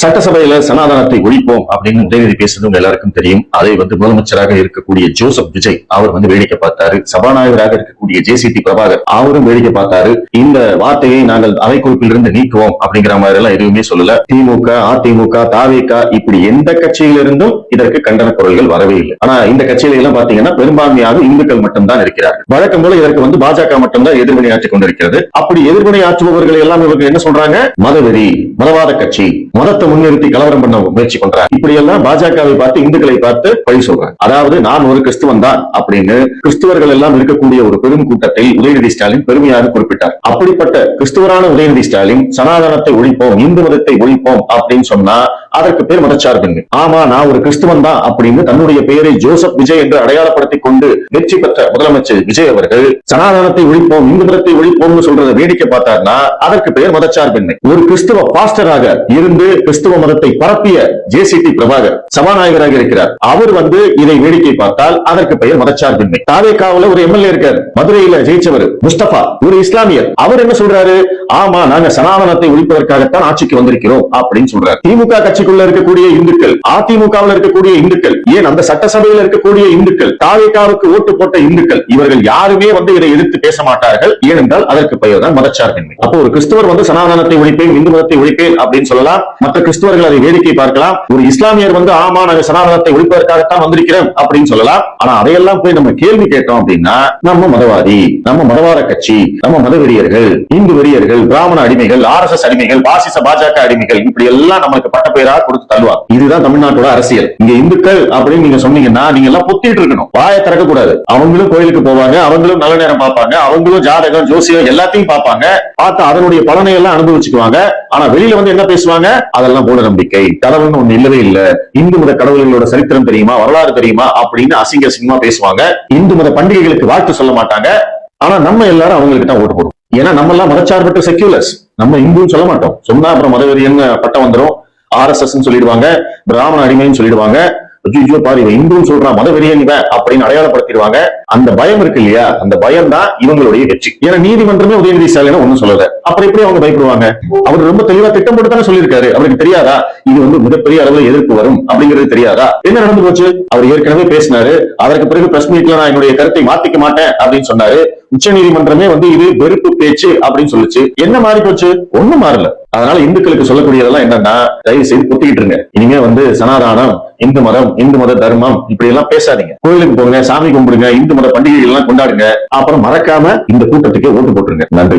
சட்டசபையில சனாதனத்தை ஒழிப்போம் அப்படின்னு உதயநிதி பேசுறது எல்லாருக்கும் தெரியும். அதை முதலமைச்சராக இருக்கக்கூடிய ஜோசப் விஜய் அவர் வேடிக்கை பார்த்தாரு. சபாநாயகராக இருக்கக்கூடிய ஜேசிடி பிரபாகர் அவரும் வேடிக்கை பார்த்தாரு. இந்த வார்த்தையை நாங்கள் அவைக்குறிப்பிலிருந்து நீக்குவோம் அப்படிங்கிற மாதிரி எல்லாம் எதுவுமே சொல்லல. திமுக, அதிமுக, தாவேக இப்படி எந்த கட்சியிலிருந்தும் இதற்கு கண்டன குரல்கள் வரவே இல்லை. ஆனா இந்த கட்சியில எல்லாம் பாத்தீங்கன்னா பெரும்பான்மையாக இந்துக்கள் மட்டும்தான் இருக்கிறார்கள். வழக்கம் போல இதற்கு பாஜக மட்டும்தான் எதிர்வினை ஆற்றிக் கொண்டிருக்கிறது. அப்படி எதிர்வினை ஆற்றுபவர்கள் எல்லாம் இவர்கள் என்ன சொல்றாங்க? மதவெறி, மதவாத கட்சி, மதத்தை முன்னிறுத்தி கலவரம் பண்ண முயற்சி பண்றாங்க. இப்படி எல்லாம் பாஜகவை பார்த்து இந்துக்களை பார்த்து பழி சொல்றாங்க. அதாவது நான் ஒரு கிறிஸ்துவன் தான் அப்படின்னு கிறிஸ்துவர்கள் எல்லாம் இருக்கக்கூடிய ஒரு பெரும் கூட்டத்தில் உதயநிதி ஸ்டாலின் பெருமையாக குறிப்பிட்டார். அப்படிப்பட்ட கிறிஸ்துவரான உதயநிதி ஸ்டாலின் சனாதனத்தை ஒழிப்போம், இந்து மதத்தை ஒழிப்போம் அப்படின்னு சொன்னா அதற்கு பேர் மதச்சார்பின்மை. ஆமா, நான் ஒரு கிறிஸ்துவன் தான் அப்படின்னு தன்னுடைய பெயரை ஜோசப் விஜய் என்று அடையாளப்படுத்திக் கொண்டு வெற்றி பெற்ற முதலமைச்சர் விஜய் அவர்கள் சனாதனத்தை ஒழிப்போம், இந்து மதத்தை ஒழிப்போம்னு சொல்றதை வேடிக்கை பார்த்தார்னா அதற்கு பெயர் மதச்சார்பின்மை. ஒரு கிறிஸ்துவ பாஸ்டராக இருந்து கிறிஸ்துவ மதத்தை பரப்பிய ஜேசிடி பிரபாகர் சபாநாயகராக இருக்கிறார். அவர் இதை வேடிக்கை பார்த்தால் அதற்கு பெயர் மதச்சார்பின்மை. தாவேகாவுல ஒரு எம்எல்ஏ இருக்கார், மதுரையில ஜெயிச்சவர் முஸ்தபா, ஒரு இஸ்லாமியர். அவர் என்ன சொல்றாரு? ஆமா, நாங்க சனாதனத்தை ஒழிப்பதற்காகத்தான் ஆட்சிக்கு வந்திருக்கிறோம் அப்படின்னு சொல்றாரு. திமுக கட்சிக்குள்ள இருக்கக்கூடிய இந்துக்கள், அதிமுகவில் இருக்கக்கூடிய இந்துக்கள், ஏன் அந்த சட்டசபையில் இருக்கக்கூடிய இந்துக்கள், தாவேகாவுக்கு ஓட்டு போட்ட இந்துக்கள், இவர்கள் யாருமே இதை எதிர்த்து பேச மாட்டார்கள். ஏனென்றால் அதற்கு பெயர் தான் மதச்சார்பின்மை. அப்போ ஒரு கிறிஸ்தவர் சனாதனத்தை ஒழிப்பேன், இந்து மதத்தை ஒழிப்பேன் அப்படின்னு சொல்லலாம். மற்ற கிறிஸ்தவர்கள் அதை வேடிக்கை பார்க்கலாம். ஒரு இஸ்லாமியர் ஆமா நாங்க சனாதனத்தை ஒழிப்பதற்காகத்தான் வந்திருக்கிறோம் அப்படின்னு சொல்லலாம். ஆனா அதையெல்லாம் போய் நம்ம கேள்வி கேட்டோம் அப்படின்னா நம்ம மதவாதி, நம்ம மதவாத கட்சி, நம்ம மதவெறியர்கள், இந்து வெறியர்கள், பிராமண அடிமைகள், RSS அடிமைகள், பாசிச பாஜக அடிமைகள், இப்படி எல்லாம் நமக்கு பட்ட பெயரா கொடுத்து தள்ளுவாங்க. இதுதான் தமிழ்நாட்டோட அரசியல். இங்க இந்துக்கள் அப்படின்னு நீங்க சொன்னீங்கன்னா நீங்க எல்லாம் பொத்திட்டு இருக்கணும், வாயை திறக்க கூடாது. அவங்களும் கோயிலுக்கு போவாங்க, அவங்களும் நல்ல நேரம் பார்ப்பாங்க, அவங்களும் ஜாதகம், ஜோசியம் எல்லாத்தையும் பார்ப்பாங்க. பார்த்து அதனுடைய பலனை எல்லாம் அனுபவிச்சுக்குவாங்க. ஆனா வெளியில என்ன பேசுவாங்க? அதெல்லாம் மூட நம்பிக்கை, கடவுள்னு ஒண்ணு இல்லவே இல்ல, இந்து மத கடவுள்களோட சரித்திரம் தெரியுமா, வரலாறு தெரியுமா அப்படின்னு அசிங்க அசிங்கமா பேசுவாங்க. இந்து மத பண்டிகைகளுக்கு வாழ்த்து சொல்ல மாட்டாங்க. ஆனா நம்ம எல்லாரும் அவங்களுக்கு தான் ஓட்டு போடுவோம். ஏன்னா நம்ம எல்லாம் மதச்சார்பற்ற செக்யூலர்ஸ். நம்ம இந்துன்னு சொல்ல மாட்டோம். சொன்னா அப்புறம் மதவெறியன்னு பட்டம் வந்துடும். RSS சொல்லிடுவாங்க, பிராமண அடிமைன்னு சொல்லிடுவாங்க. பாரு இந்துன்னு சொல்றான், மதவெறியன் இவன் அப்படின்னு அடையாளப்படுத்திடுவாங்க. அந்த பயம் இருக்கு இல்லையா, அந்த பயம் தான் இவங்களுடைய வெற்றி. ஏன்னா நீதிமன்றமே உதயநிதி ஸ்டாலின் ஒண்ணும் சொல்லல. அப்புறம் எப்படி அவங்க பயப்படுவாங்க? அவர் ரொம்ப தெளிவா திட்டம் போட்டு தானே சொல்லியிருக்காரு. அவருக்கு தெரியாதா இது மிகப்பெரிய அளவில் எதிர்ப்பு வரும் அப்படிங்கிறது தெரியாதா? என்ன நடந்து போச்சு? அவர் ஏற்கனவே பேசினாரு. அதற்கு பிறகு பிரஸ் மீட்ல நான் என்னுடைய கருத்தை மாத்திக்க மாட்டேன் அப்படின்னு சொன்னாரு. உச்ச நீதிமன்றமே இது வெறுப்பு பேச்சு அப்படின்னு சொல்லுச்சு. என்ன மாறி போச்சு? ஒண்ணும் மாறல. அதனால இந்துக்களுக்கு சொல்லக்கூடியதெல்லாம் என்னன்னா, தயவு செய்து பொத்திக்கிட்டு இருங்க. இனிமே சனாதானம், இந்து மதம், இந்து மத தர்மம் இப்படி எல்லாம் பேசாதீங்க. கோயிலுக்கு போங்க, சாமி கும்பிடுங்க, இந்து மத பண்டிகைகள் எல்லாம் கொண்டாடுங்க. அப்புறம் மறக்காம இந்த கூட்டத்துக்கே ஓட்டு போட்டுருங்க. நன்றி.